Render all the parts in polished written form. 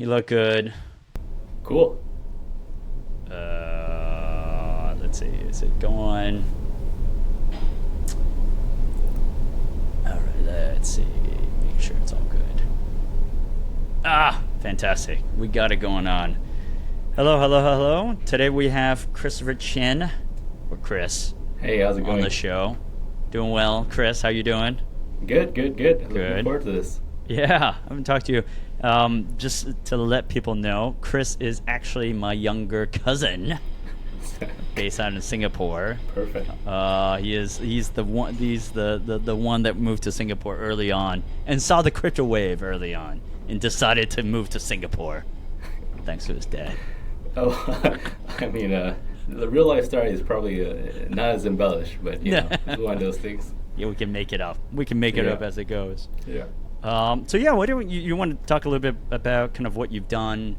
You look good. Cool. Let's see. Is it going? All right. Let's see. Make sure it's all good. Fantastic. We got it going on. Hello, hello, hello. Today we have Chris Chien, or Chris, Hey, how's it going? on the show. Doing well, Chris. How you doing? Good. Good. Looking forward to this. Yeah, I haven't talked to you. Just to let people know, Chris is actually my younger cousin, based out in Singapore. Perfect. He's the one that moved to Singapore early on and saw the crypto wave early on and decided to move to Singapore, thanks to his dad. Oh, I mean, the real life story is probably not as embellished, but you know, it's one of those things. Yeah, we can make it up. We can make it up as it goes. Yeah. So yeah, what do you want to talk a little bit about kind of what you've done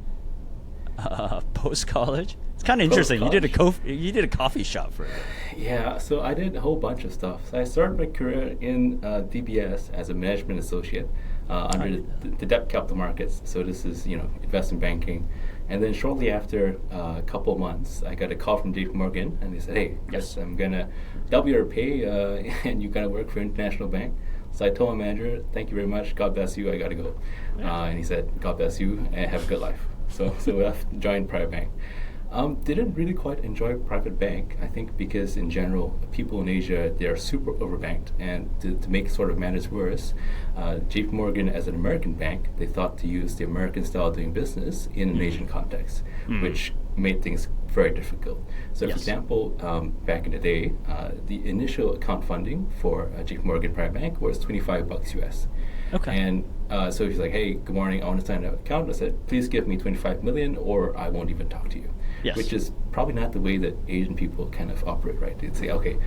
post college? It's kind of interesting. You did a coffee shop for it. Yeah, so I did a whole bunch of stuff. So I started my career in DBS as a management associate under the debt capital markets. So this is, investment banking. And then shortly after a couple of months, I got a call from JP Morgan, and they said, "Hey, yes, I'm gonna double your pay, and you gotta work for International Bank." So I told my manager, "Thank you very much. God bless you. I gotta go." And he said, "God bless you, and have a good life." So I joined private bank. Didn't really quite enjoy private bank, I think, because in general, people in Asia, they are super overbanked. And to make sort of matters worse, JP Morgan, as an American bank, they thought to use the American style of doing business in an Asian context, which made things very difficult. So, for example, back in the day, the initial account funding for JP Morgan Private Bank was $25 US. Okay. And so he's like, "Hey, good morning, I want to sign an account." I said, "Please give me 25 million or I won't even talk to you." Yes. Which is probably not the way that Asian people kind of operate, right? They'd say, "Okay,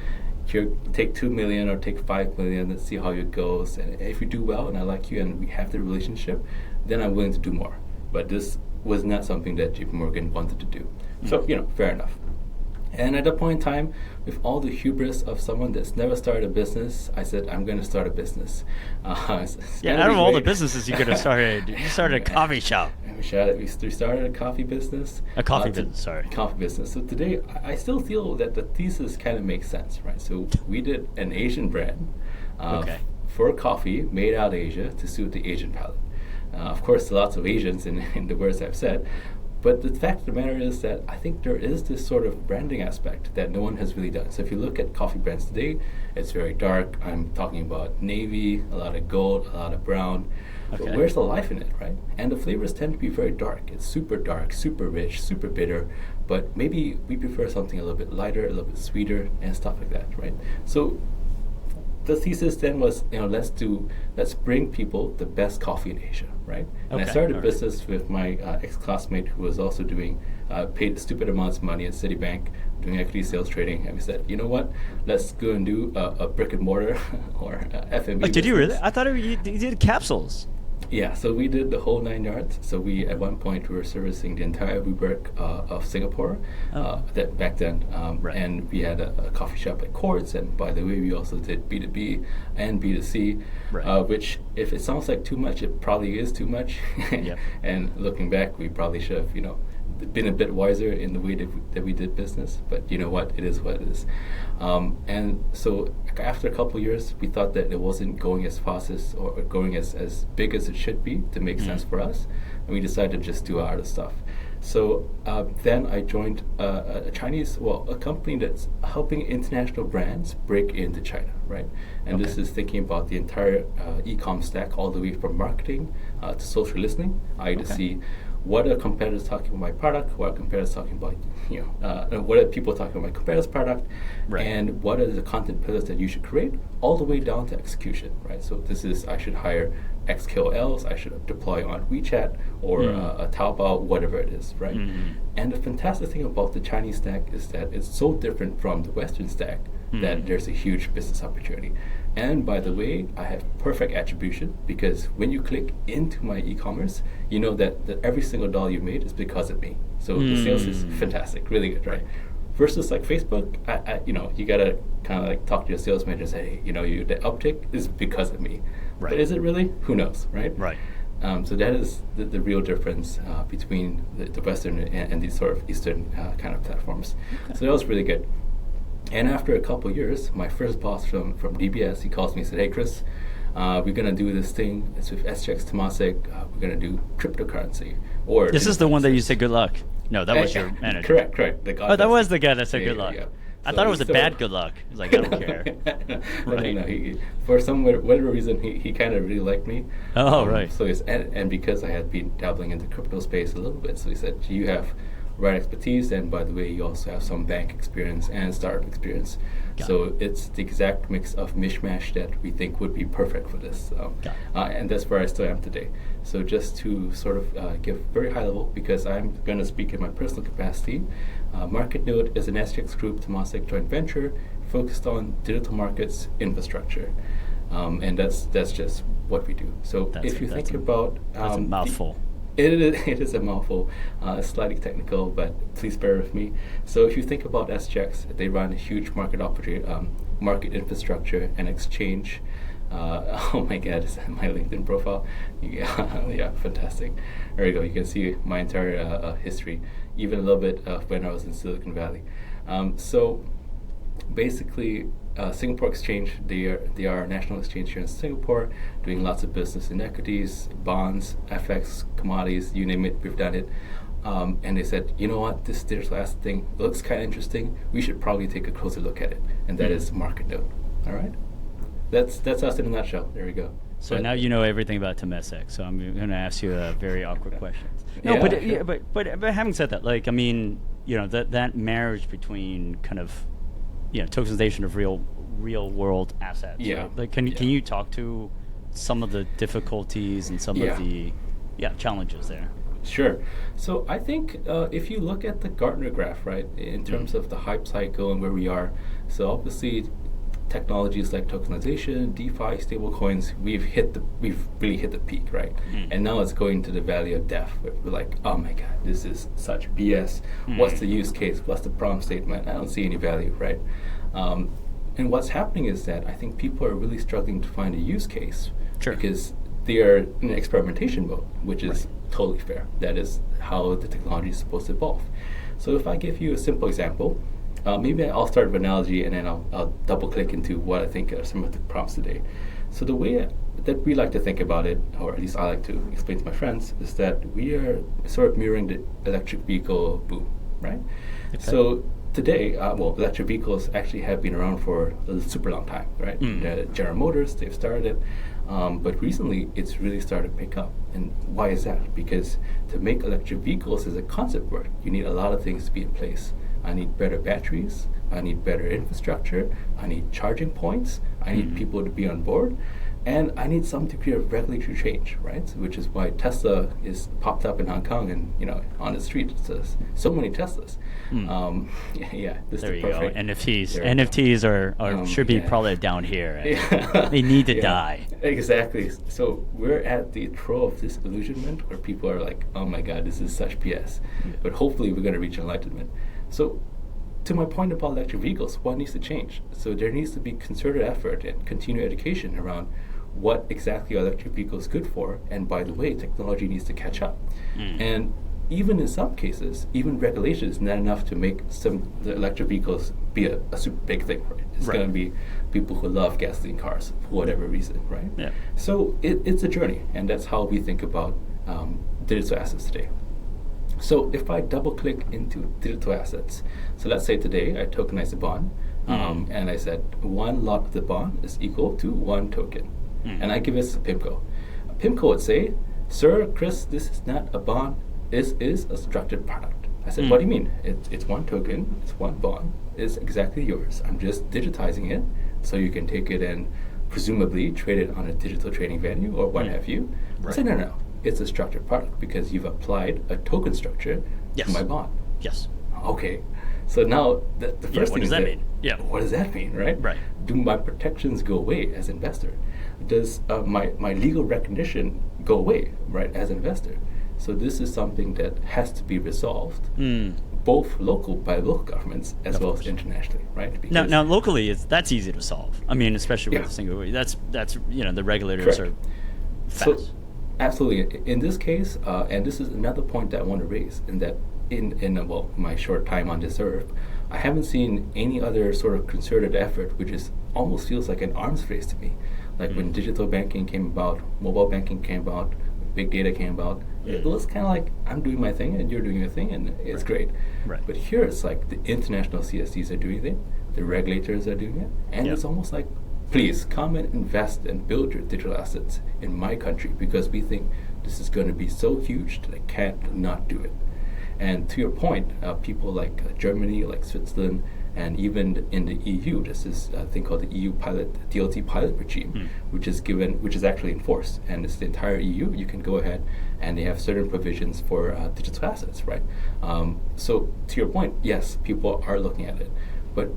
here, take 2 million or take 5 million, let's see how it goes. And if you do well and I like you and we have the relationship, then I'm willing to do more." But this was not something that JP Morgan wanted to do. So, fair enough. And at that point in time, with all the hubris of someone that's never started a business, I said, "I'm going to start a business." Out of all the businesses you could have started, you started a coffee shop. We started a coffee business. Coffee business. So today, I still feel that the thesis kind of makes sense, right? So we did an Asian brand for coffee made out of Asia to suit the Asian palate. Of course, lots of Asians in the words I've said. But the fact of the matter is that I think there is this sort of branding aspect that no one has really done. So if you look at coffee brands today, it's very dark. I'm talking about navy, a lot of gold, a lot of brown. Okay. But where's the life in it, right? And the flavors tend to be very dark. It's super dark, super rich, super bitter. But maybe we prefer something a little bit lighter, a little bit sweeter, and stuff like that, right? So the thesis then was, let's bring people the best coffee in Asia, right? And I started a business with my ex-classmate who was also paid stupid amounts of money at Citibank, doing equity sales trading. And we said, "You know what? Let's go and do a brick and mortar or F&B Did you business." really? I thought you did capsules. Yeah, so we did the whole 9 yards. So at one point, we were servicing the entire WeWork of Singapore that back then. And we had a coffee shop at Quartz. And by the way, we also did B2B and B2C, which if it sounds like too much, it probably is too much. Yep. And looking back, we probably should have, been a bit wiser in the way that we did business. But you know what? It is what it is. And so after a couple of years, we thought that it wasn't going as fast or going as big as it should be to make sense for us. And we decided to just do our other stuff. So then I joined a company that's helping international brands break into China, right? And this is thinking about the entire e-com stack, all the way from marketing to social listening. To see what are competitors talking about my product, what are competitors talking about, what are people talking about my competitor's product, and what are the content pillars that you should create, all the way down to execution, right? So I should hire X KOLs, I should deploy on WeChat or a Taobao, whatever it is, right? And the fantastic thing about the Chinese stack is that it's so different from the Western stack that there's a huge business opportunity. And by the way, I have perfect attribution because when you click into my e-commerce, you know that every single dollar you made is because of me. So the sales is fantastic, really good, right? Versus like Facebook, you gotta kind of like talk to your sales manager and say, hey, the uptick is because of me. Right. But is it really? Who knows, right? Right. So that is the real difference between the Western and these sort of Eastern kind of platforms. Okay. So that was really good. And after a couple of years, my first boss from DBS, he calls me and said, "Hey, Chris, we're going to do this thing. It's with SGX Temasek. We're going to do cryptocurrency." Or this is the one that you said good luck. No, that was your manager. Correct. That was the guy that said good luck. Yeah. I thought it was a bad good luck. He's like, I don't care. Right. No, for whatever reason, he kind of really liked me. Oh, right. So and because I had been dabbling in the crypto space a little bit, so he said, "You have right expertise, and by the way, you also have some bank experience and startup experience. So it's the exact mix of mishmash that we think would be perfect for this." And that's where I still am today. So just to sort of give very high level, because I'm going to speak in my personal capacity, MarketNode is an SGX Group Temasek joint venture focused on digital markets infrastructure. And that's just what we do. So if you think about... That's a mouthful. It is a mouthful, slightly technical, but please bear with me. So if you think about SGX, they run a huge market infrastructure and exchange. Oh my God, is that my LinkedIn profile? Yeah, fantastic. There you go. You can see my entire history, even a little bit of when I was in Silicon Valley. So basically, Singapore Exchange, they are a national exchange here in Singapore, doing lots of business in equities, bonds, FX, commodities, you name it, we've done it. And they said, you know what, this digital asset thing looks kind of interesting. We should probably take a closer look at it. And that is MarketNode. All right? That's us in a nutshell. There we go. So now you know everything about Temasek. So I'm going to ask you a very awkward question. No, but having said that, like, I mean, you know, that marriage between kind of, you know, tokenization of real world assets. Yeah. Right? Like, can you talk to some of the difficulties and some of the challenges there? Sure. So I think if you look at the Gartner graph, right, in terms of the hype cycle and where we are, so obviously technologies like tokenization, DeFi, stablecoins, we've really hit the peak, right? And now it's going to the valley of death. We're like, oh my God, this is such BS. What's the use case? What's the problem statement? I don't see any value, right? And what's happening is that I think people are really struggling to find a use case because they are in experimentation mode, which is totally fair. That is how the technology is supposed to evolve. So if I give you a simple example, maybe I'll start with an analogy and then I'll double click into what I think are some of the prompts today. So the way that we like to think about it, or at least I like to explain to my friends, is that we are sort of mirroring the electric vehicle boom, right? Okay. So today, electric vehicles actually have been around for a super long time, right? General Motors, they've started it. But recently, it's really started to pick up. And why is that? Because to make electric vehicles as a concept work, you need a lot of things to be in place. I need better batteries, I need better infrastructure, I need charging points, I need people to be on board, and I need some degree of regulatory change, right? Which is why Tesla is popped up in Hong Kong and, you know, on the street it says so many Teslas. This there is you perfect. go. NFTs are should be probably down here. They need to die. Exactly. So we're at the throw of disillusionment where people are like, oh my God, this is such BS. But hopefully we're going to reach enlightenment. So to my point about electric vehicles, what needs to change? So there needs to be concerted effort and continued education around what exactly electric vehicles good for, and by the way, technology needs to catch up. And even in some cases, even regulation is not enough to make the electric vehicles be a super big thing, right? It's going to be people who love gasoline cars for whatever reason, right? Yeah. So it's a journey, and that's how we think about digital assets today. So if I double click into digital assets, so let's say today I tokenize a bond, and I said one lot of the bond is equal to one token, and I give it a PIMCO. A PIMCO would say, "Sir, Chris, this is not a bond, this is a structured product." I said, "What do you mean? It's one token, it's one bond, it's exactly yours. I'm just digitizing it so you can take it and presumably trade it on a digital trading venue or what have you." I said, no. It's a structured product because you've applied a token structure to my bond. Yes. Okay. So now the first thing what does that mean? Yeah. What does that mean, right? Right. Do my protections go away as investor? Does my legal recognition go away, right, as an investor? So this is something that has to be resolved, both by local governments as well as internationally, right? Because now locally, that's easy to solve. I mean, especially with the single. That's the regulators are fast. Absolutely. In this case, and this is another point that I want to raise, in that well, my short time on this earth, I haven't seen any other sort of concerted effort, which is almost feels like an arms race to me. Like when digital banking came about, mobile banking came about, big data came about, it was kind of like, I'm doing my thing and you're doing your thing, and it's great. Right. But here it's like the international CSDs are doing it, the regulators are doing it, and it's almost like, please come and invest and build your digital assets in my country, because we think this is going to be so huge that I can't not do it. And to your point, people like Germany, like Switzerland, and even in the EU, this is a thing called the EU DLT pilot regime, which is actually enforced, and it's the entire EU. You can go ahead, and they have certain provisions for digital assets, right? So to your point, yes, people are looking at it, but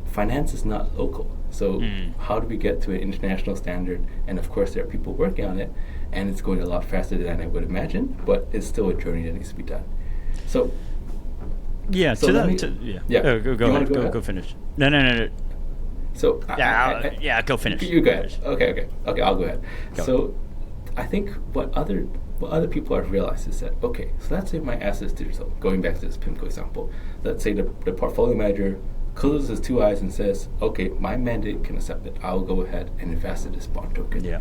finance is not local. So how do we get to an international standard? And of course, there are people working on it, and it's going a lot faster than I would imagine, but it's still a journey that needs to be done. So yeah, so to let that, me- go ahead. go ahead? Go finish. No. So Go finish. You go ahead. Okay. I'll go ahead. Go. So I think what other people have realized is that, okay, so let's say my assets digital. Going back to this PIMCO example, let's say the portfolio manager closes his two eyes and says, okay, my mandate can accept it. I'll go ahead and invest in this bond token. Yeah.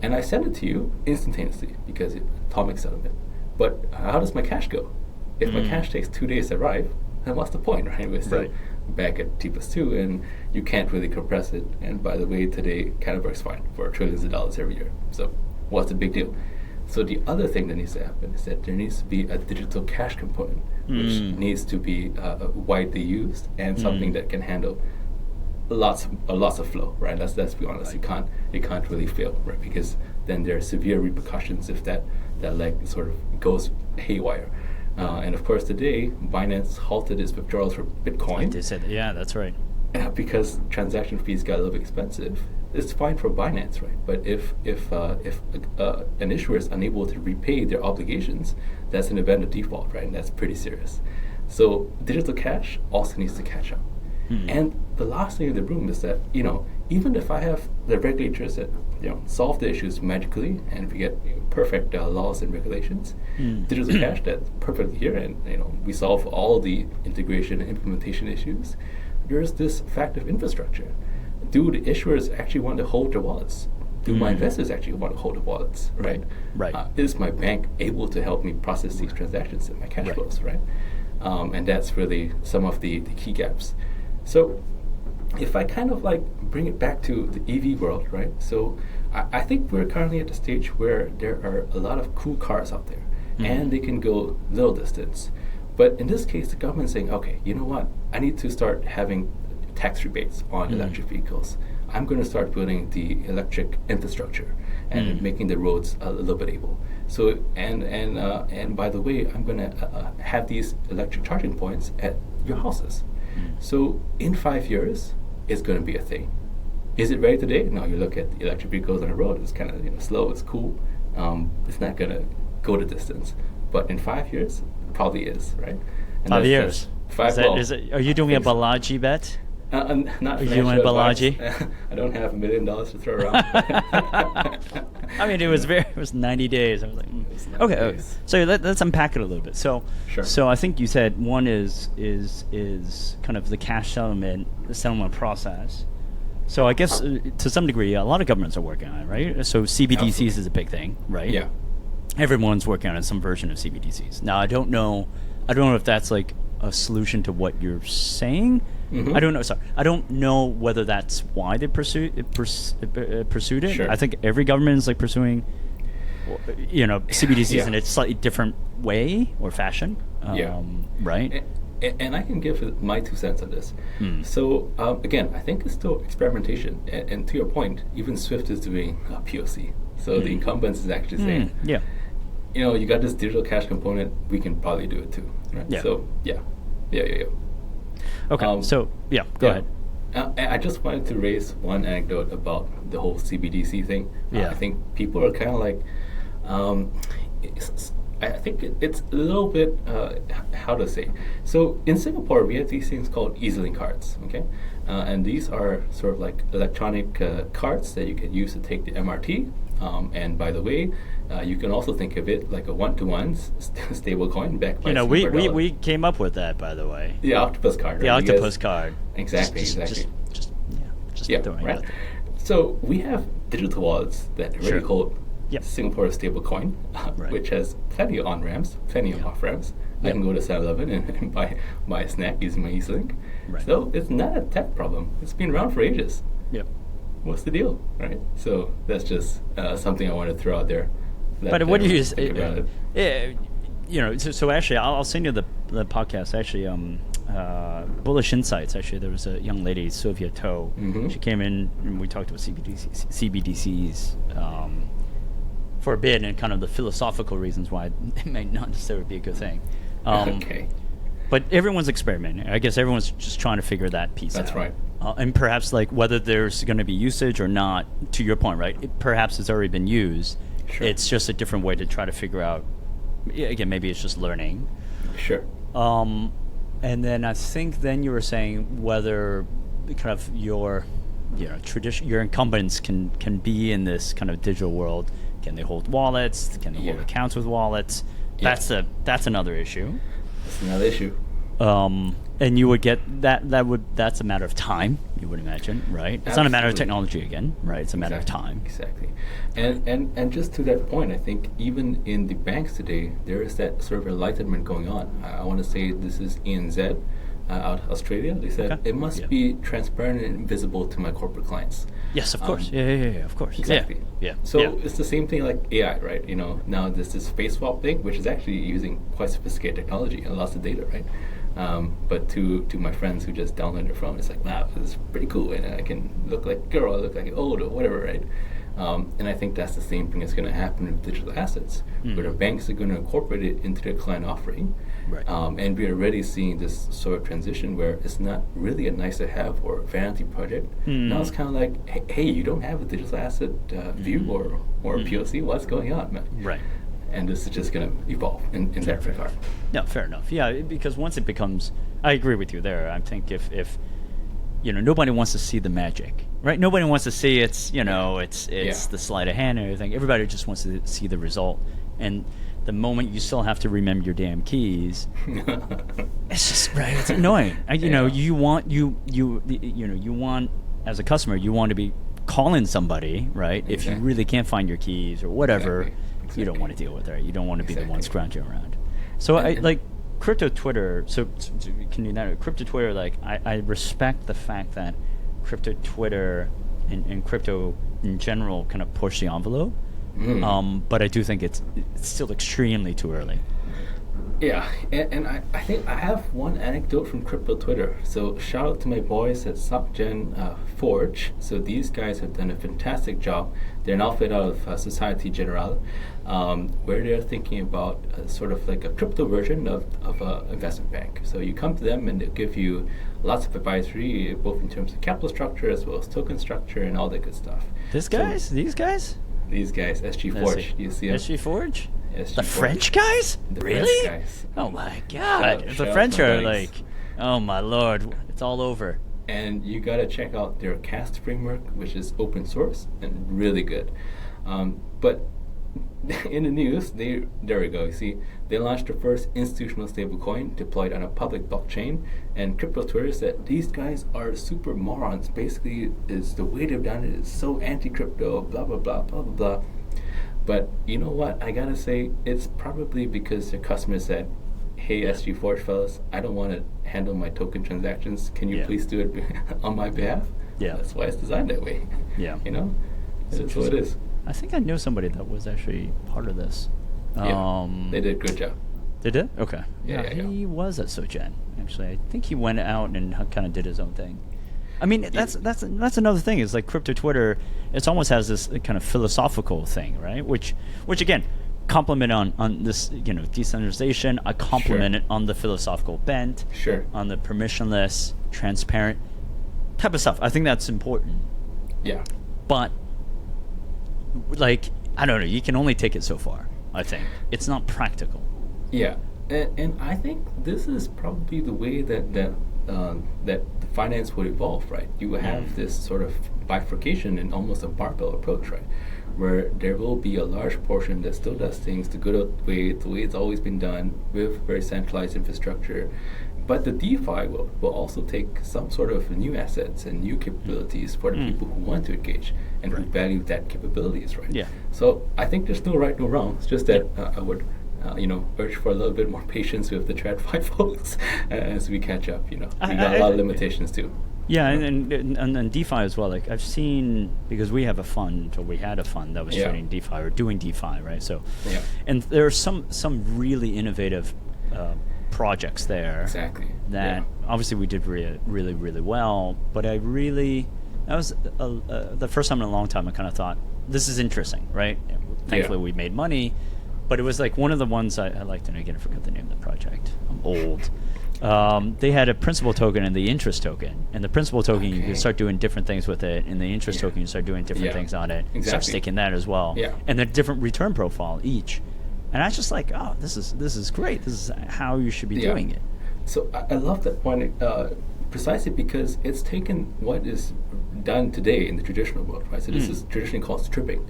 And I send it to you instantaneously because it's atomic settlement. But how does my cash go? If my cash takes 2 days to arrive, then what's the point, right? We're still back at T+2, and you can't really compress it. And by the way, today it kind of works fine for trillions of dollars every year. So what's the big deal? So the other thing that needs to happen is that there needs to be a digital cash component, which needs to be widely used, and something that can handle lots of flow, right? Let's be honest. It can't really fail, right? Because then there are severe repercussions if that leg sort of goes haywire. And of course, today Binance halted its withdrawals from Bitcoin. They said, yeah, that's right. Because transaction fees got a little bit expensive. It's fine for Binance, right? But if an issuer is unable to repay their obligations, that's an event of default, right? And that's pretty serious. So digital cash also needs to catch up. And the last thing in the room is that, even if I have the regulators that solve the issues magically, and we get perfect laws and regulations, digital cash that's perfectly here, and we solve all the integration and implementation issues. There's this fact of infrastructure. Do the issuers actually want to hold their wallets? Do my investors actually want to hold the wallets, right? Right. Is my bank able to help me process these transactions in my cash flows, right? And that's really some of the key gaps. So if I kind of like bring it back to the EV world, right? So I think we're currently at the stage where there are a lot of cool cars out there, and they can go little distance. But in this case, the government's saying, okay, you know what? I need to start having tax rebates on electric vehicles. I'm going to start building the electric infrastructure and making the roads a little bit able. So and by the way, I'm going to have these electric charging points at your houses. So in 5 years, it's going to be a thing. Is it ready today? No. You look at the electric vehicles on the road; it's kind of slow. It's cool. It's not going to go the distance. But in 5 years, it probably is, right? And 5 years. Is it? Are you doing a Balaji bet? Not Are you doing Balaji? I don't have $1 million to throw around. I mean, it was 90 days. I was like, okay. So let's unpack it a little bit. So, Sure. So I think you said one is kind of the cash settlement, the settlement process. So I guess to some degree, a lot of governments are working on it, right? So CBDCs Absolutely. is a big thing, right? Yeah. Everyone's working on some version of CBDCs. Now, I don't know if that's like a solution to what you're saying. I don't know. Sorry, I don't know whether that's why they pursued it. Sure. I think every government is like pursuing, CBDCs Yeah. in a slightly different way or fashion. Right. And I can give my 2 cents on this. So again, I think it's still experimentation. And to your point, even Swift is doing a POC. So the incumbents is actually saying, Yeah. you got this digital cash component, we can probably do it too. Right? Yeah. So yeah. Okay. Go ahead. I just wanted to raise one anecdote about the whole CBDC thing. Yeah. I think people are kind of like, I think it's a little bit, how to say. So in Singapore, we have these things called EasyLink cards, okay? And these are sort of like electronic cards that you can use to take the MRT. And by the way, You can also think of it like a one-to-one stable coin backed by we came up with that, by the way. The octopus card. The octopus card. Exactly. Just throwing it out there. So we have digital wallets that already hold Singapore stable coin, which has plenty of on-ramps, plenty of off-ramps. I can go to 7-Eleven and buy a snack using my e-link. Right. So it's not a tech problem. It's been around for ages. Yep. What's the deal, right? So that's just something I want to throw out there. But what do you think about it? So actually, I'll send you the podcast. Actually, Bullish Insights. Actually, there was a young lady, Sylvia Toe. Mm-hmm. She came in and we talked about CBDCs for a bit, and kind of the philosophical reasons why it may not necessarily be a good thing. Okay. But everyone's experimenting. I guess everyone's just trying to figure that piece out. That's right. And perhaps like whether there's going to be usage or not, to your point, right? Perhaps it's already been used. Sure. It's just a different way to try to figure out. Again, maybe it's just learning. Sure. And then I think then you were saying whether kind of your incumbents can be in this kind of digital world. Can they hold wallets? Can they hold accounts with wallets? Yeah. That's another issue. That's another issue. And you would get that's a matter of time, you would imagine, right? It's not a matter of technology again, right? It's a matter of time. Exactly. And just to that point, I think even in the banks today, there is that sort of enlightenment going on. I want to say this is ANZ out of Australia. They said it must be transparent and visible to my corporate clients. Yes, of course. Yeah, of course. Exactly. Yeah. So it's the same thing like AI, right? Now there's this face swap thing, which is actually using quite sophisticated technology and lots of data, right? But to my friends who just download their phone, it's like, wow, this is pretty cool, and I can look like a girl, I look like an old, or whatever, right? And I think that's the same thing that's going to happen with digital assets, where the banks are going to incorporate it into their client offering. Right. And we're already seeing this sort of transition where it's not really a nice to have or vanity project. Now it's kind of like, hey, you don't have a digital asset view or a POC, what's going on, man? Right. And this is just going to evolve in that regard. No, fair enough. Yeah, because once it becomes, I agree with you there. I think if nobody wants to see the magic, right? Nobody wants to see it's the sleight of hand and everything. Everybody just wants to see the result. And the moment you still have to remember your damn keys, it's just right. It's annoying. You want as a customer, you want to be calling somebody, right? Exactly. If you really can't find your keys or whatever. Exactly. You don't want to deal with it. You don't want to be the one scrounging around. So I like crypto Twitter. So can you know crypto Twitter? Like I respect the fact that crypto Twitter and crypto in general kind of push the envelope. But I do think it's still extremely too early. Yeah, and I think I have one anecdote from crypto Twitter. So shout out to my boys at SocGen Forge. So these guys have done a fantastic job. They're an outfit out of Societe Generale, where they're thinking about sort of like a crypto version of an investment bank. So you come to them and they'll give you lots of advisory, both in terms of capital structure as well as token structure and all that good stuff. These guys, SG Forge. Do you see them? SG Forge? SG the Forge. French guys? The really? French guys. Oh my God. The French are like, oh my Lord, it's all over. And you got to check out their CAST framework, which is open source and really good. But in the news, there we go. You see, they launched the first institutional stablecoin deployed on a public blockchain, and crypto Twitter said these guys are super morons. Basically, is the way they've done it is so anti-crypto, blah blah blah blah blah blah. But you know what? I gotta say, it's probably because their customers said, "Hey, SG Forge fellas, I don't want to handle my token transactions. Can you please do it on my behalf?" Yeah, that's why it's designed that way. Yeah, that's what it is. I think I knew somebody that was actually part of this. They did a good job. They did? Okay. Yeah. He was at SocGen. Actually, I think he went out and kind of did his own thing. I mean, that's another thing. Is like crypto Twitter. It almost has this kind of philosophical thing, right? Which again, compliment on this, decentralization. I compliment it on the philosophical bent. Sure. On the permissionless, transparent type of stuff. I think that's important. Yeah. But like, I don't know. You can only take it so far. I think it's not practical. Yeah, and I think this is probably the way that finance would evolve, right? You have this sort of bifurcation and almost a barbell approach, right? where there will be a large portion that still does things the good old way, the way it's always been done, with very centralized infrastructure. But the DeFi will also take some sort of new assets and new capabilities for the people who want to engage and who value that capabilities, right? Yeah. So I think there's no right, no wrong. It's just that I would, urge for a little bit more patience with the TradFi folks as we catch up. We got a lot of limitations too. Yeah, and DeFi as well. Like I've seen, because we have a fund, or we had a fund that was trading DeFi or doing DeFi, right? So, and there are some really innovative projects there. Exactly. That obviously we did really well, but that was the first time in a long time I kind of thought, this is interesting, right? Thankfully we made money, but it was like one of the ones I liked, and again I forgot the name of the project. I'm old. They had a principal token and the interest token. And the principal token, you can start doing different things with it. And the interest token, you start doing different things on it. Exactly. Start staking that as well. Yeah. And the different return profile each. And I was just like, oh, this is great. This is how you should be doing it. So I love that point precisely because it's taken what is done today in the traditional world, right? So this is traditionally called stripping,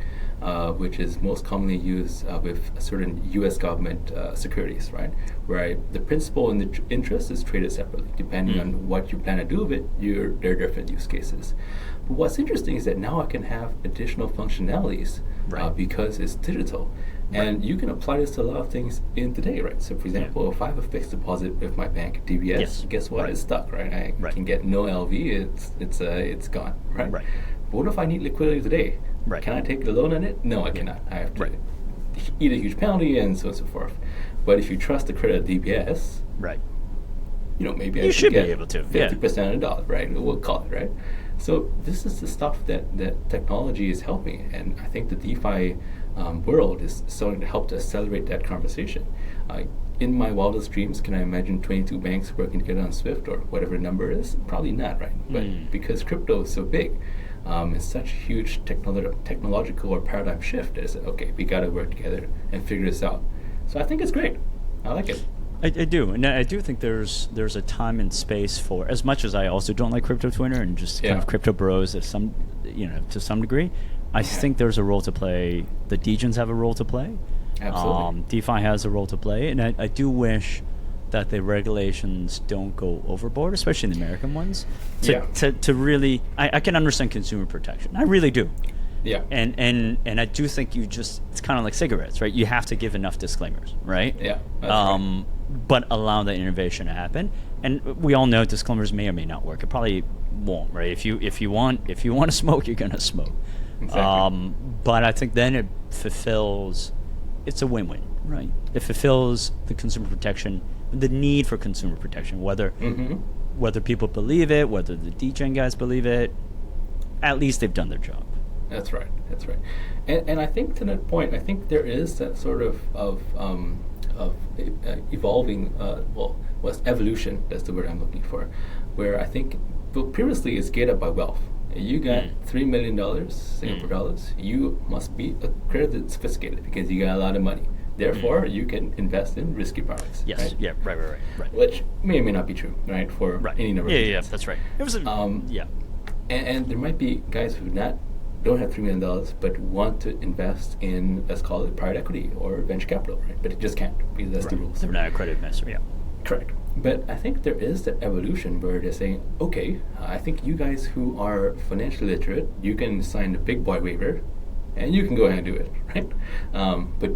which is most commonly used with certain U.S. government securities, right? Where the principal and the interest is traded separately. Depending on what you plan to do with it, there are different use cases. But what's interesting is that now I can have additional functionalities because it's digital. And you can apply this to a lot of things in today, right? So, for example, if I have a fixed deposit with my bank, DBS, guess what? It's stuck, right? I can get no LV. It's gone, right? But what if I need liquidity today? Can I take a loan on it? No, I cannot. I have to eat a huge penalty and so on and so forth. But if you trust the credit of DBS, maybe I should be able to 50% of the dollar, right? We'll call it, right? So this is the stuff that technology is helping, and I think the DeFi world is starting to help to accelerate that conversation. In my wildest dreams, can I imagine 22 banks working together on Swift or whatever the number is? Probably not, right? But because crypto is so big, it's such a huge technological or paradigm shift that it's okay, we got to work together and figure this out. So I think it's great. I like it. I do, and I do think there's a time and space for, as much as I also don't like crypto Twitter and just kind of crypto bros to some degree. I think there's a role to play. The degens have a role to play. Absolutely. DeFi has a role to play, and I do wish that the regulations don't go overboard, especially the American ones. To really, I can understand consumer protection. I really do. Yeah. And I do think it's kind of like cigarettes, right? You have to give enough disclaimers, right? Yeah. That's right. But allow the innovation to happen. And we all know disclaimers may or may not work. It probably won't, right? If you want to smoke, you're gonna smoke. Exactly. But I think then it fulfills. It's a win-win, right? It fulfills the consumer protection, the need for consumer protection, whether people believe it, whether the degen guys believe it. At least they've done their job. That's right. And I think to that point, I think there is that sort of evolving, what's evolution, that's the word I'm looking for, where I think previously it's gated up by wealth. You got $3 million Singapore dollars, you must be accredited sophisticated because you got a lot of money. Therefore, you can invest in risky products. Yes. Right? Yeah. Right. Which may or may not be true, right? For any number of reasons. Yeah. That's right. It was And there might be guys who don't have $3 million but want to invest in, let's call it private equity or venture capital, right? But it just can't because that's the rules. They're not accredited investor. Yeah. Correct. But I think there is that evolution where they're saying, okay, I think you guys who are financially literate, you can sign the big boy waiver, and you can go ahead and do it, right? But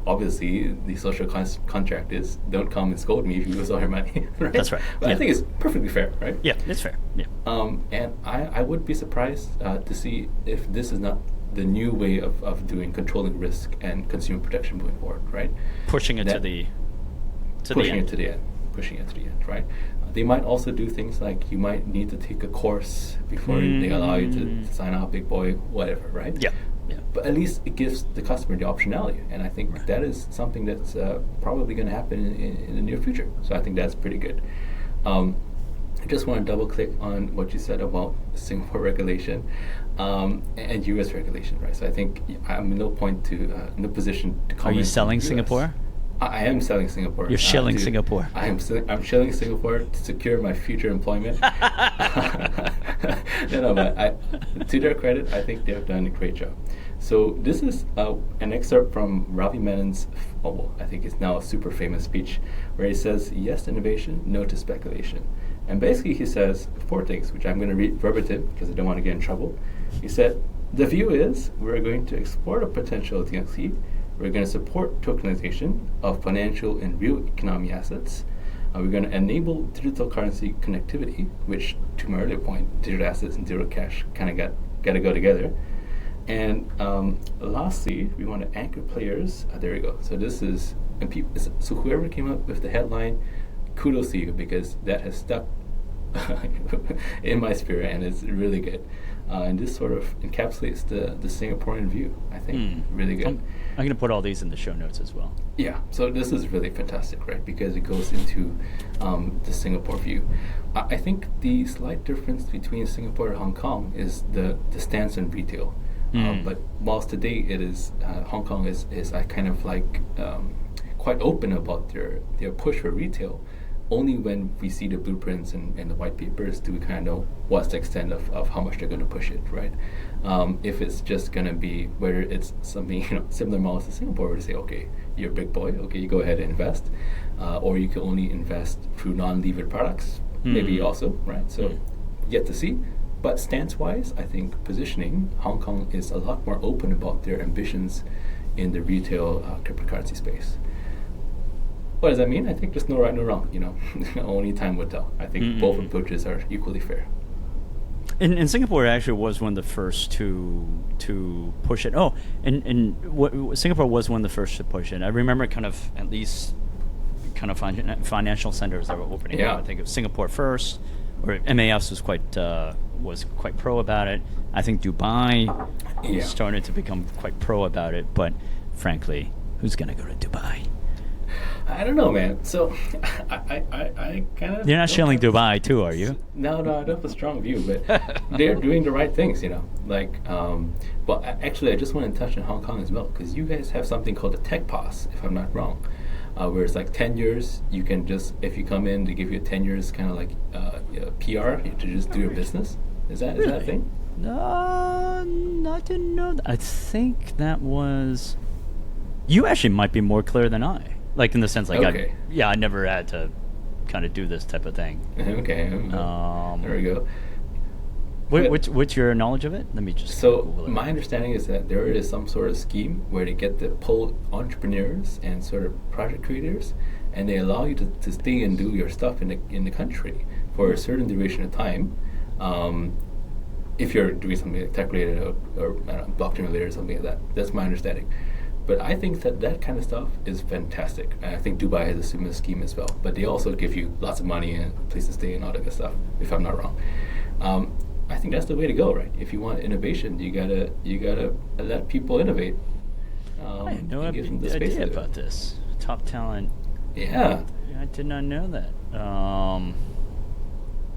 obviously, the social contract is don't come and scold me if you lose all your money, right? That's right. But I think it's perfectly fair, right? Yeah, it's fair. Yeah. And I would be surprised to see if this is not the new way of doing controlling risk and consumer protection moving forward, right? Pushing it to the end. Pushing it to the end, right? They might also do things like you might need to take a course before they allow you to sign out big boy, whatever, right? Yeah. But at least it gives the customer the optionality, and I think that is something that's probably going to happen in the near future. So I think that's pretty good. I just want to double click on what you said about Singapore regulation and U.S. regulation, right? So I think I'm in no position to comment. Are you selling Singapore? I am selling Singapore. You're shilling Singapore. I'm shilling Singapore to secure my future employment. No, but to their credit, I think they've done a great job. So this is an excerpt from Ravi Menon's, I think it's now a super famous speech, where he says, yes to innovation, no to speculation. And basically he says 4 things, which I'm going to read verbatim because I don't want to get in trouble. He said, the view is we're going to explore the potential of DLT. We're going to support tokenization of financial and real economy assets. We're going to enable digital currency connectivity, which, to my earlier point, digital assets and digital cash kind of got to go together. And lastly, we want to anchor players. There we go. So this is, so whoever came up with the headline, kudos to you, because that has stuck in my spirit, and it's really good. And this sort of encapsulates the Singaporean view, I think. Really good. I'm going to put all these in the show notes as well. Yeah, so this is really fantastic, right? Because it goes into the Singapore view. I think the slight difference between Singapore and Hong Kong is the stance on retail. But whilst today it is Hong Kong is kind of like quite open about their push for retail. Only when we see the blueprints and the white papers do we kind of know what's the extent of how much they're going to push it, right? If it's just going to be, whether it's something similar models to Singapore, where to say, okay, you're a big boy, okay, you go ahead and invest, or you can only invest through non-levered products, maybe also, right? So yet to see. But stance-wise, I think positioning, Hong Kong is a lot more open about their ambitions in the retail cryptocurrency space. What does that mean? I think there's no right, no wrong. Only time will tell. I think both approaches are equally fair. And Singapore actually was one of the first to push it. Oh, and Singapore was one of the first to push it. I remember kind of at least kind of financial centers that were opening up. I think it was Singapore first, or MAS was quite pro about it. I think Dubai started to become quite pro about it. But frankly, who's going to go to Dubai? I don't know, man. So I kind of... You're not shilling Dubai too, are you? No, I don't have a strong view, but they're doing the right things, But actually, I just want to touch on Hong Kong as well, because you guys have something called the Tech Pass, if I'm not wrong, where it's like 10 years. You can just, if you come in, they give you 10 years kind of like PR to just do your business. Is that a thing? No, I didn't know that. I think that was... You actually might be more clear than I. Like in the sense, like I never had to kind of do this type of thing. Okay. There we go. What's your knowledge of it? Let me just. So my understanding is that there is some sort of scheme where they get to pull entrepreneurs and sort of project creators, and they allow you to stay and do your stuff in the country for a certain duration of time. If you're doing something like tech related or blockchain related or something like that, that's my understanding. But I think that kind of stuff is fantastic. And I think Dubai has a similar scheme as well. But they also give you lots of money and a place to stay and all that good stuff, if I'm not wrong. I think that's the way to go, right? If you want innovation, you gotta let people innovate. I had no idea about this. Top talent. Yeah. I did not know that.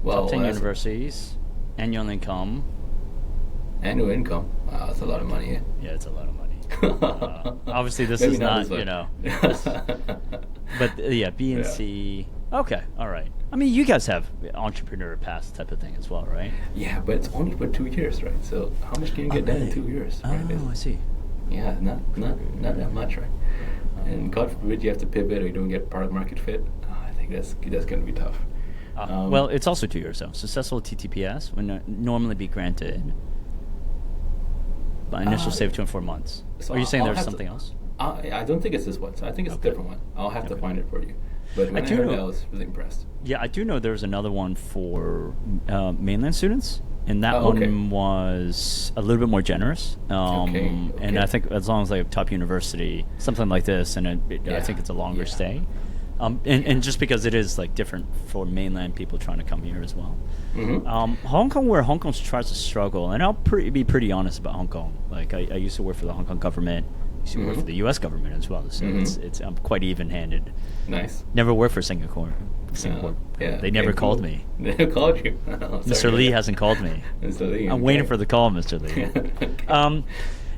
Top 10 universities, annual income. Annual income? Wow, that's a lot of money, Yeah, it's a lot of money. Obviously, this is not, but B and C. Okay, all right. I mean, you guys have entrepreneur pass type of thing as well, right? Yeah, but it's only for 2 years, right? So how much can you get done in 2 years? Oh, right? I see. Yeah, not that much, right? And God forbid you have to pivot or you don't get product market fit. I think that's going to be tough. Well, it's also 2 years though. Successful TTPS would normally be granted by initial save 24 months. So are you saying there's something else? I don't think it's this one. So I think it's a different one. I'll have to find it for you. But when I heard that, I was really impressed. Yeah, I do know there's another one for mainland students, and that one was a little bit more generous. And I think as long as they have top university, something like this, and I think it's a longer stay. And just because it is like different for mainland people trying to come here as well. Hong Kong, where Hong Kong tries to struggle, and I'll be pretty honest about Hong Kong. Like I used to work for the Hong Kong government. I used to work for the U.S. government as well. So it's I'm quite even-handed. Nice. Never worked for Singapore. They never called me. They never called you. Mr. Lee hasn't called me. Mr. Lee. I'm waiting for the call, Mr. Lee.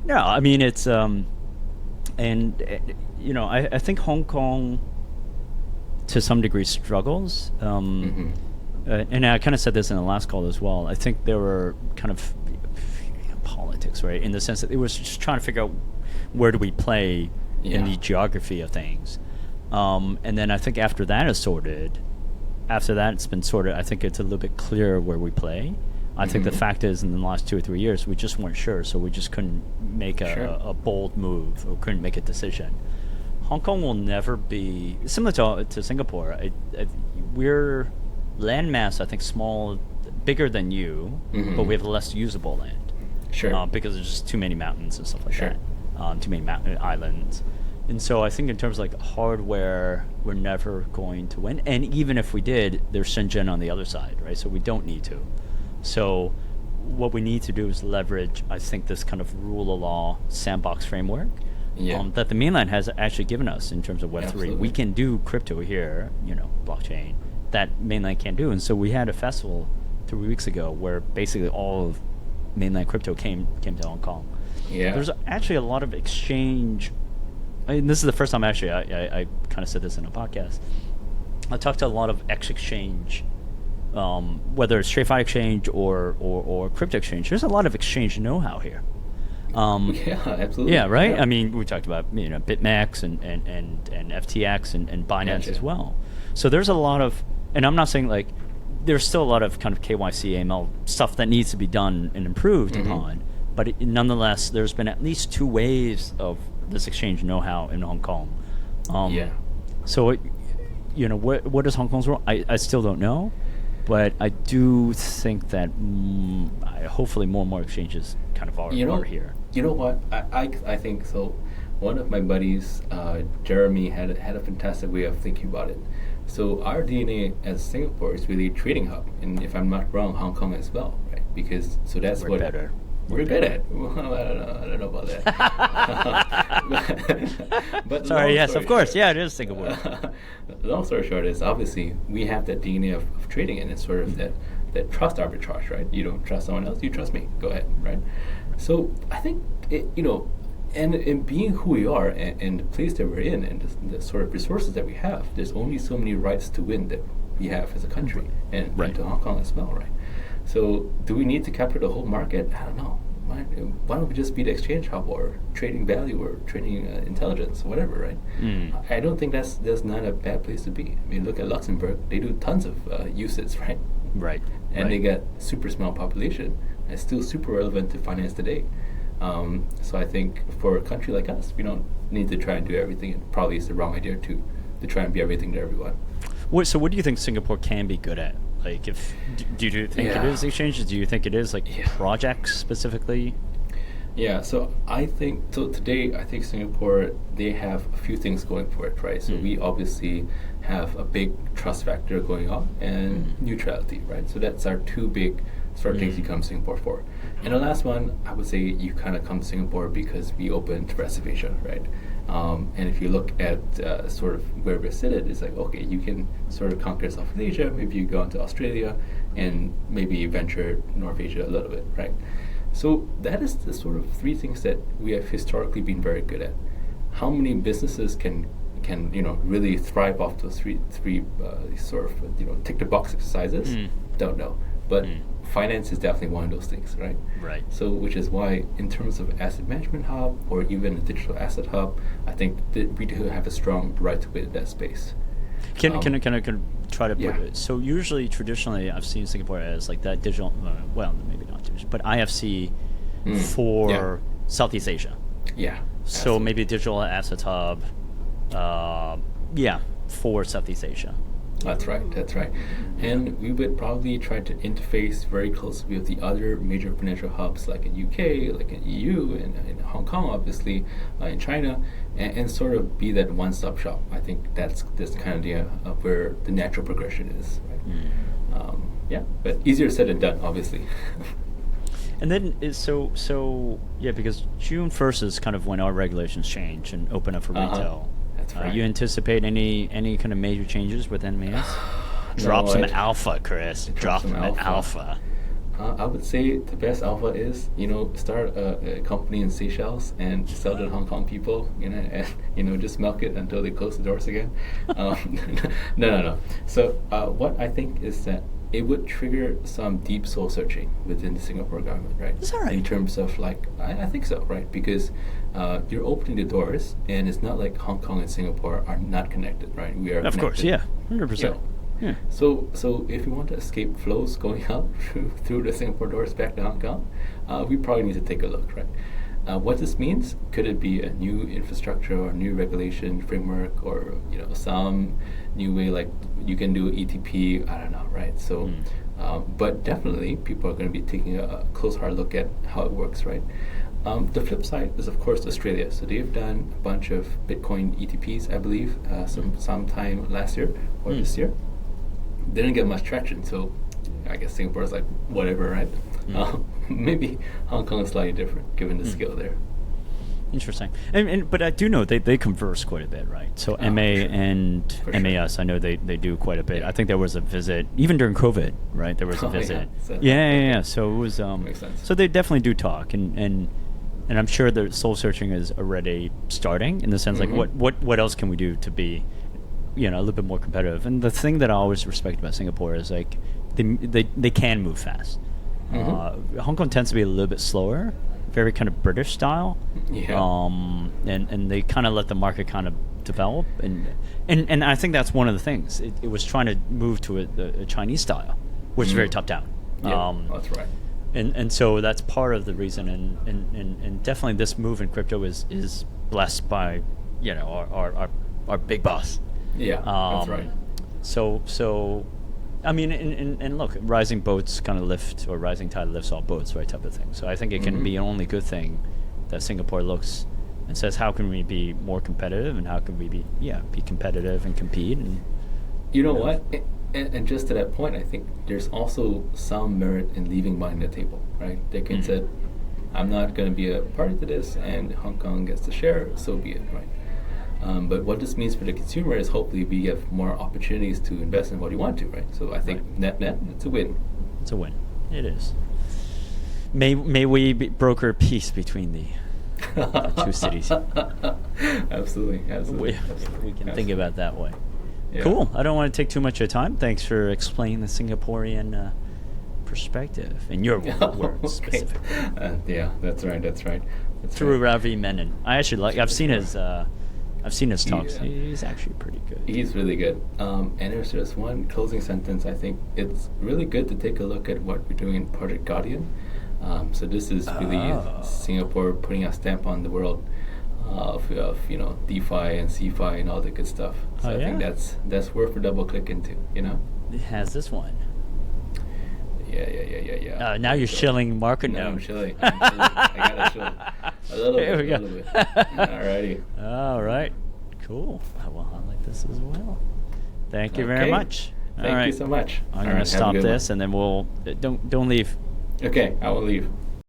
No, I mean it's I think Hong Kong to some degree struggles. And I kind of said this in the last call as well. I think there were kind of politics, right? In the sense that it was just trying to figure out where do we play in the geography of things. And then I think after that is sorted, after that it's been sorted, I think it's a little bit clearer where we play. I think the fact is in the last 2 or 3 years, we just weren't sure, so we just couldn't make a bold move or couldn't make a decision. Hong Kong will never be, similar to Singapore, we're landmass, I think, small, bigger than you, but we have less usable land. Sure. Because there's just too many mountains and stuff like that. Too many mountain islands. And so I think in terms of like hardware, we're never going to win. And even if we did, there's Shenzhen on the other side, right? So we don't need to. So what we need to do is leverage, I think, this kind of rule of law sandbox framework that the mainland has actually given us in terms of Web3. Absolutely. We can do crypto here, blockchain, that mainland can't do. And so we had a festival 3 weeks ago where basically all of mainland crypto came to Hong Kong. Yeah. There's actually a lot of exchange. I mean, this is the first time actually I kind of said this in a podcast. I talked to a lot of exchange, whether it's TradeFi exchange or crypto exchange. There's a lot of exchange know-how here. Yeah, absolutely. Yeah, right. Yeah. I mean, we talked about BitMEX and FTX and Binance as well. So there's a lot of, and I'm not saying like there's still a lot of kind of KYC AML stuff that needs to be done and improved upon. But nonetheless, there's been at least 2 waves of this exchange know-how in Hong Kong. So, what is Hong Kong's role? I still don't know, but I do think that hopefully more and more exchanges kind of are here. You know what? I think so. One of my buddies, Jeremy, had a fantastic way of thinking about it. So our DNA as Singapore is really a trading hub, and if I'm not wrong, Hong Kong as well, right? Because that's We're better. We're good at. Well, I don't know about that. but Sorry, yes, of course. Short, yeah, it is Singapore. Long story short is obviously we have that DNA of trading, and it's sort of that trust arbitrage, right? You don't trust someone else, you trust me. Go ahead, right? So I think, and in being who we are and the place that we're in and the sort of resources that we have, there's only so many rights to win that we have as a country and to Hong Kong as well, right? So do we need to capture the whole market? I don't know. Why don't we just be the exchange hub or trading value or trading intelligence, whatever, right? I don't think that's not a bad place to be. I mean, look at Luxembourg. They do tons of usage, right? Right. And they get super small population. And it's still super relevant to finance today. So I think for a country like us, we don't need to try and do everything. It probably is the wrong idea to try and be everything to everyone. So what do you think Singapore can be good at? Like, do you think it is exchanges? Do you think it is like projects specifically? Yeah, so today I think Singapore, they have a few things going for it, right? So we obviously have a big trust factor going on and neutrality, right? So that's our 2 big sort of things you come to Singapore for. And the last one, I would say you kind of come to Singapore because we opened reservation, right? And if you look at sort of where we're seated, it's like, okay, you can sort of conquer South Asia, maybe you go into Australia, and maybe venture North Asia a little bit, right? So that is the sort of 3 things that we have historically been very good at. How many businesses can really thrive off those three sort of tick the box exercises? Don't know, but finance is definitely one of those things, right? Right. So, which is why, in terms of asset management hub or even a digital asset hub, I think that we do have a strong right to win in that space. Can I try to put it? So usually, traditionally, I've seen Singapore as like that digital. Well, maybe not digital, but IFC for Southeast Asia. Yeah. So absolutely. maybe digital assets hub. For Southeast Asia. That's right. And we would probably try to interface very closely with the other major financial hubs like in UK, like in EU, and in Hong Kong, obviously, in China, and sort of be that one-stop shop. I think that's kind of the where the natural progression is. Right? But easier said than done, obviously. And then because June 1st is kind of when our regulations change and open up for retail. That's right. You anticipate any kind of major changes with NMAS? Drop some alpha, Chris. Drop some alpha. I would say the best alpha is, start a company in Seychelles and sell to Hong Kong people, and, just milk it until they close the doors again. No. So what I think is that it would trigger some deep soul searching within the Singapore government, right? Is that right? In terms of like, I think so, right? Because you're opening the doors, and it's not like Hong Kong and Singapore are not connected, right? We are Of connected. course, yeah, 100%. You know. Yeah. So if you want to escape flows going out through the Singapore doors back to Hong Kong, we probably need to take a look, right? What this means, could it be a new infrastructure or new regulation framework, or some new way, like you can do ETP, I don't know, right? So but definitely people are going to be taking a close hard look at how it works, right? The flip side is, of course, Australia. So they've done a bunch of Bitcoin ETPs, I believe, sometime last year or this year. They didn't get much traction, so I guess Singapore is like, whatever, right? Maybe Hong Kong is slightly different, given the scale there. Interesting. But I do know they converse quite a bit, right? So MA and MAS, I know they do quite a bit. I think there was a visit, even during COVID, right? There was a visit. Yeah. So it was, makes sense. So they definitely do talk, and I'm sure the soul searching is already starting, in the sense like, what else can we do to be a little bit more competitive. And the thing that I always respect about Singapore is like they can move fast. Hong Kong tends to be a little bit slower, very kind of British style. And they kind of let the market kind of develop, and I think that's one of the things. It was trying to move to a Chinese style, which is very top down. That's right. And so that's part of the reason, and definitely this move in crypto is blessed by our big boss. Yeah, that's right. So, I mean, and look, rising boats kind of lift, or rising tide lifts all boats, right, type of thing. So I think it can be an only good thing that Singapore looks and says, how can we be more competitive, and how can we be competitive and compete? And you know what? And just to that point, I think there's also some merit in leaving money on the table, right? They can say, I'm not going to be a party to this, and Hong Kong gets the share, so be it, right? But what this means for the consumer is hopefully we have more opportunities to invest in what you want to, right? So I think net, it's a win. It's a win. It is. May we broker peace between the two cities. Absolutely. We can think about it that way. Yeah. Cool. I don't want to take too much of your time. Thanks for explaining the Singaporean perspective in your words specifically. Yeah, that's right. Through Ravi Menon. I actually I've seen his talks. Yeah. He's actually pretty good. He's really good. And there's just one closing sentence. I think it's really good to take a look at what we're doing in Project Guardian. So this is really Singapore putting a stamp on the world of DeFi and CeFi and all the good stuff. So I think that's worth a double click into. It has this one. Yeah. Now you're shilling MarketNode. Now I'm shilling. I got to shill a little bit. Alrighty. All right. Cool. I will highlight this as well. Thank you very much. Thank you so much. I'm going to stop this, and then we'll don't leave. Okay, I will leave.